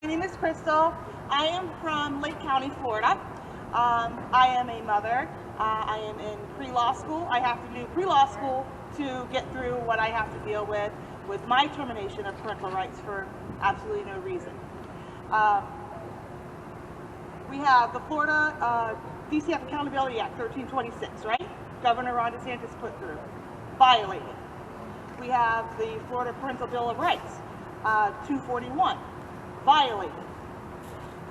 My name is Crystal. I am from Lake County, Florida. I am a mother. I am in pre-law school. I have to do pre-law school to get through what I have to deal with my termination of parental rights for absolutely no reason. We have the Florida DCF Accountability Act 1326, right? Governor Ron DeSantis put through, violated. We have the Florida Parental Bill of Rights, 241, violated.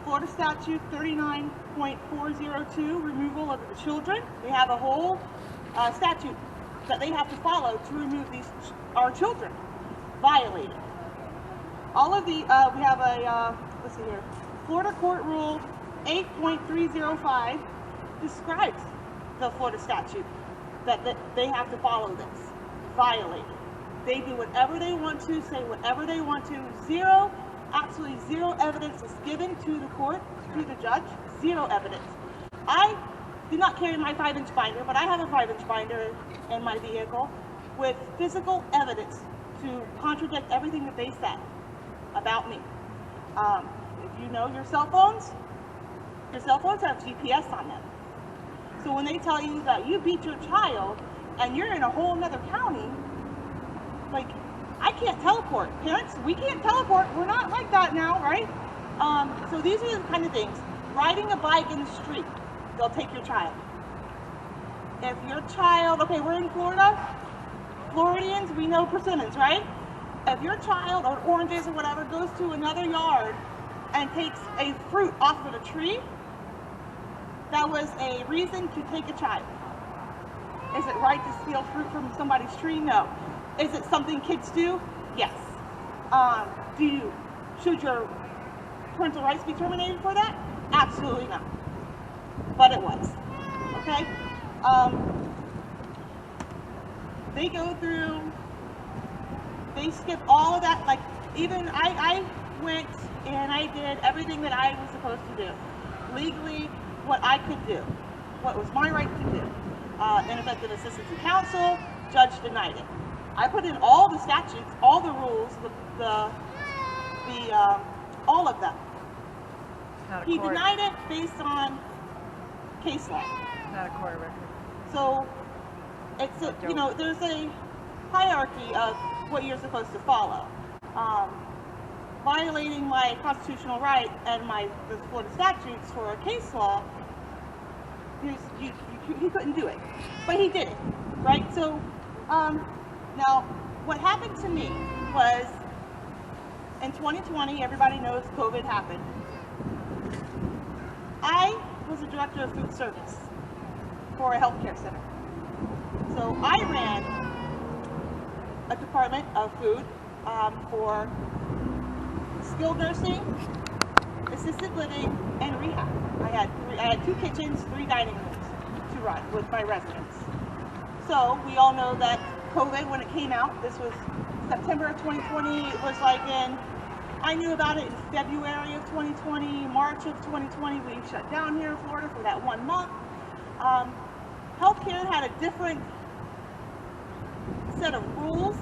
Florida Statute 39.402, removal of the children. We have a whole statute that they have to follow to remove our children, violated. All of the, we have a, let's see here, Florida Court Rule 8.305 describes the Florida statute that they have to follow this, violated. They do whatever they want to, say whatever they want to. Zero, absolutely zero evidence is given to the court, to the judge. Zero evidence. I do not carry my 5-inch binder, but I have a 5-inch binder in my vehicle with physical evidence to contradict everything that they said about me. If you know your cell phones have GPS on them. So when they tell you that you beat your child and you're in a whole other county, like, I can't teleport. Parents, we can't teleport. We're not like that now, right? So these are the kind of things. Riding a bike in the street, they'll take your child. If your child, okay, we're in Florida. Floridians, we know persimmons, right? If your child, or oranges or whatever, goes to another yard and takes a fruit off of a tree, that was a reason to take a child. Is it right to steal fruit from somebody's tree? No. Is it something kids do? Yes. Should your parental rights be terminated for that? Absolutely not. But it was. Okay? They go through, they skip all of that. Like, even I went and I did everything that I was supposed to do. Legally, what I could do. What was my right to do. Ineffective assistance of counsel, judge denied it. I put in all the statutes, all the rules, all of them. He denied it based on case law. Not a court record. So it's a, you know, there's a hierarchy of what you're supposed to follow. Violating my constitutional right and the Florida statutes for a case law, he couldn't do it, but he did it, right? So. Now, what happened to me was, in 2020, everybody knows COVID happened. I was a director of food service for a healthcare center. So I ran a department of food for skilled nursing, assisted living, and rehab. I had 2 kitchens, 3 dining rooms to run with my residents. So we all know that COVID, when it came out, this was September of 2020, it was like I knew about it in February of 2020, March of 2020, we shut down here in Florida for that 1 month. Healthcare had a different set of rules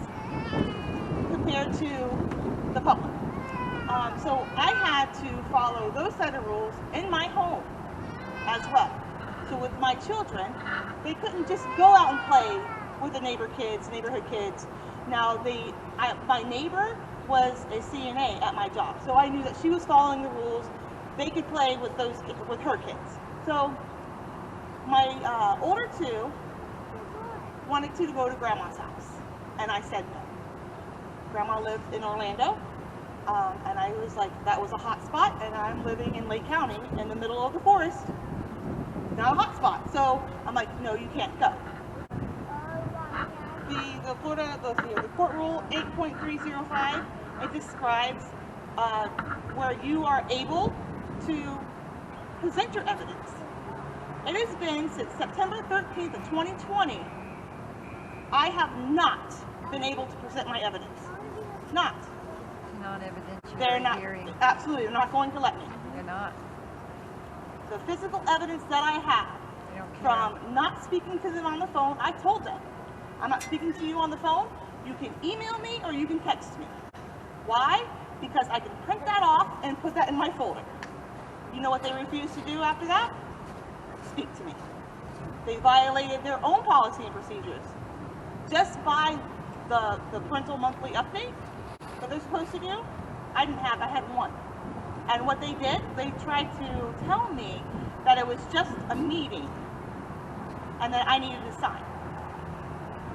compared to the public. So I had to follow those set of rules in my home as well. So with my children, they couldn't just go out and play with the neighborhood kids. Now, my neighbor was a CNA at my job, so I knew that she was following the rules. They could play with her kids. So my older 2 wanted to go to Grandma's house, and I said no. Grandma lived in Orlando, and I was like, that was a hot spot, and I'm living in Lake County in the middle of the forest. Not a hot spot. So I'm like, no, you can't go. The Florida, the court rule 8.305, it describes where you are able to present your evidence. It has been since September 13th of 2020, I have not been able to present my evidence. Not. Non-evidentiary. They're not. Hearing. Absolutely, they're not going to let me. They're not. The physical evidence that I have from not speaking to them on the phone, I told them, I'm not speaking to you on the phone. You can email me or you can text me. Why? because I can print that off and put that in my folder. You know what they refused to do after that? Speak to me. They violated their own policy and procedures. Just by the parental monthly update that they're supposed to do, I had one. And what they did, they tried to tell me that it was just a meeting and that I needed to sign.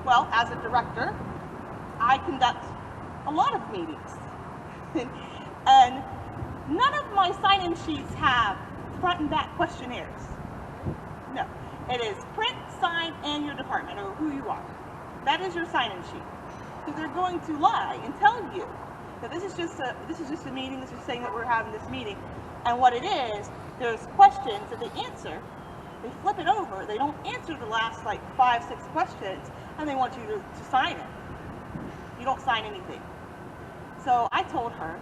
Well, as a director, I conduct a lot of meetings. And none of my sign-in sheets have front and back questionnaires. No. It is print, sign, and your department, or who you are. That is your sign-in sheet. So they're going to lie and tell you that this is just a meeting, this is saying that we're having this meeting. And what it is, there's questions that they answer, they flip it over, they don't answer the last like 5, 6 questions, and they want you to sign it. You don't sign anything. So I told her,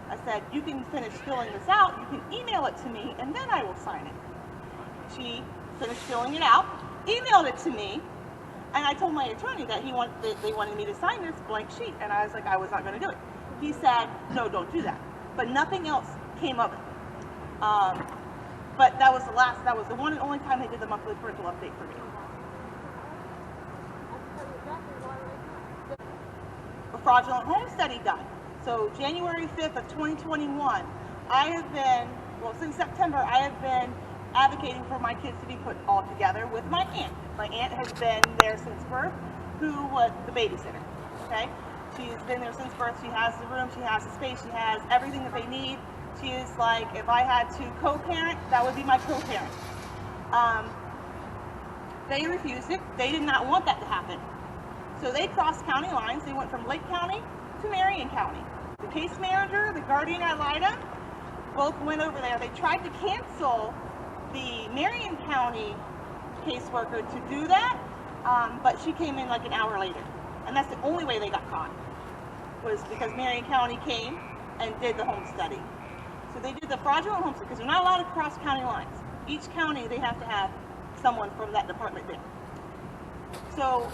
I said, you can finish filling this out, you can email it to me, and then I will sign it. She finished filling it out, emailed it to me, and I told my attorney that they wanted me to sign this blank sheet, and I was like, I was not going to do it. He said, no, don't do that. But nothing else came of it. But that was the one and only time they did the monthly parental update for me. A fraudulent home study done. So January 5th of 2021, since September, I have been advocating for my kids to be put all together with my aunt. My aunt has been there since birth, who was the babysitter, okay? She's been there since birth. She has the room, she has the space, she has everything that they need. She is like, if I had to co-parent, that would be my co-parent. They refused it. They did not want that to happen. So they crossed county lines. They went from Lake County to Marion County. The case manager, the guardian ad litem, both went over there. They tried to cancel the Marion County caseworker to do that, but she came in like an hour later. And that's the only way they got caught, was because Marion County came and did the home study. So they did the fraudulent home study, because they're not allowed to cross county lines. Each county, they have to have someone from that department there. So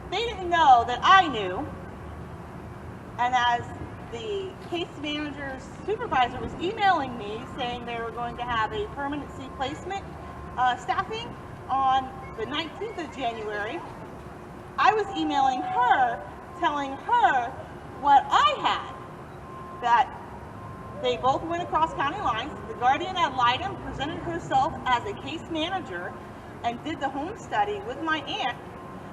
they didn't know that I knew, and as the case manager's supervisor was emailing me saying they were going to have a permanency placement staffing on the 19th of January, I was emailing her, telling her what I had, that they both went across county lines. The guardian ad litem presented herself as a case manager and did the home study with my aunt.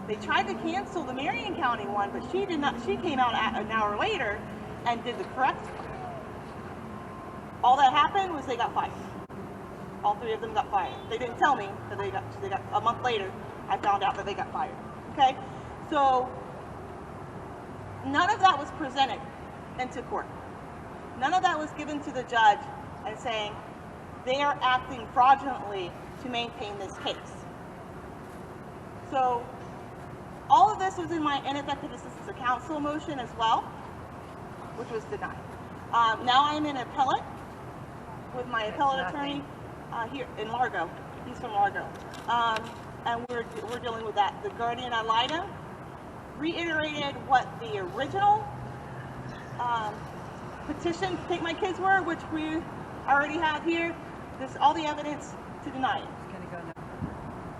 They tried to cancel the Marion County one, but she did not. She came out an hour later and did the correct one. All that happened was they got fired. All 3 of them got fired. They didn't tell me that they got a month later. I found out that they got fired. Okay, so none of that was presented into court. None of that was given to the judge and saying they are acting fraudulently to maintain this case. So all of this was in my ineffective assistance of counsel motion as well, which was denied. Now I'm in appellate with my appellate attorney here in Largo. He's from Largo. And we're dealing with that. The guardian ad litem reiterated what the original petition to take my kids were, which we already have here. There's all the evidence to deny it. It's gonna go now.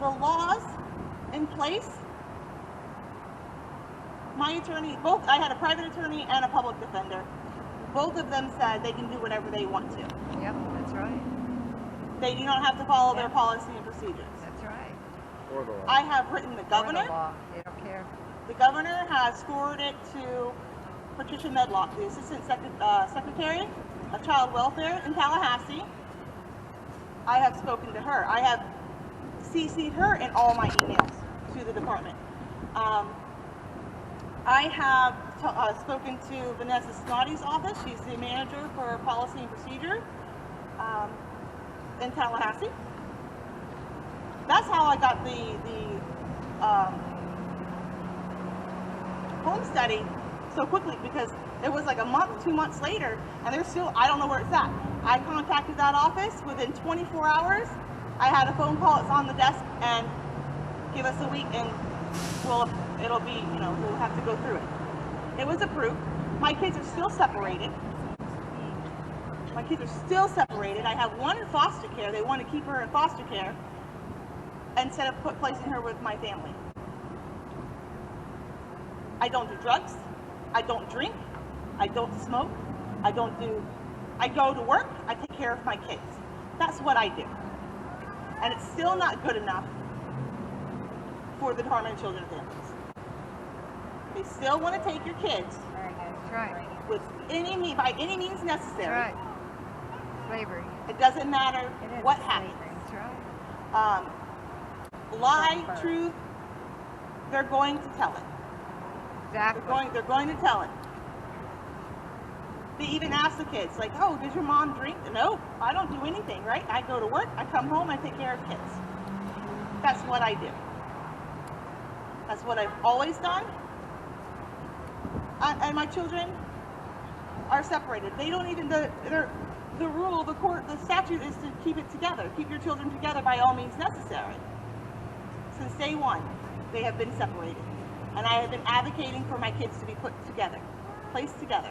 The laws in place, my attorney, I had a private attorney and a public defender. Both of them said they can do whatever they want to. Yep, that's right. They do not have to follow their policy and procedures. That's right. Or the law. I have written the governor. Or the law. They don't care. The governor has forwarded to Patricia Medlock, the Assistant Secretary of Child Welfare in Tallahassee. I have spoken to her. I have CC'd her in all my emails to the department. I have spoken to Vanessa Snoddy's office. She's the manager for policy and procedure in Tallahassee. That's how I got the home study so quickly, because it was like a month, 2 months later, and they're still, I don't know where it's at. I contacted that office within 24 hours. I had a phone call, it's on the desk, and give us a week and it'll be, we'll have to go through it. It was approved. My kids are still separated. My kids are still separated. I have one in foster care. They want to keep her in foster care instead of placing her with my family. I don't do drugs. I don't drink. I don't smoke. I go to work. I take care of my kids. That's what I do. And it's still not good enough for the Department of Children and Families. They still want to take your kids That's right. with by any means necessary. That's right. Slavery. It doesn't matter It is what slavery. happens. That's right. Lie, truth, they're going to tell it. Exactly. They're going to tell it. They even ask the kids, like, oh, did your mom drink? No, I don't do anything, right? I go to work, I come home, I take care of kids. That's what I do. That's what I've always done. And my children are separated. They don't even, the rule, the statute is to keep it together. Keep your children together by all means necessary. Since day one, they have been separated. And I have been advocating for my kids to be put together, placed together.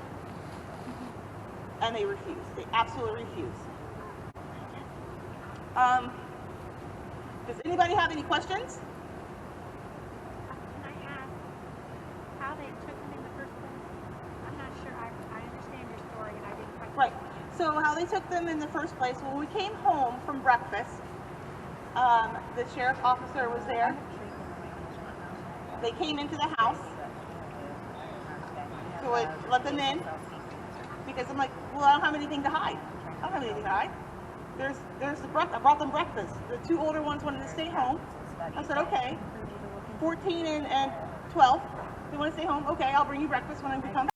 And they refuse. They absolutely refuse. Does anybody have any questions? Can I ask how they took them in the first place? I'm not sure. I understand your story and I didn't quite. Right. So how they took them in the first place, when we came home from breakfast, the sheriff's officer was there. They came into the house. So I let them in. Because I'm like, well, I don't have anything to hide. I don't have anything to hide. There's the breakfast. I brought them breakfast. The two older ones wanted to stay home. I said, okay. 14 and 12. They want to stay home. Okay, I'll bring you breakfast when I become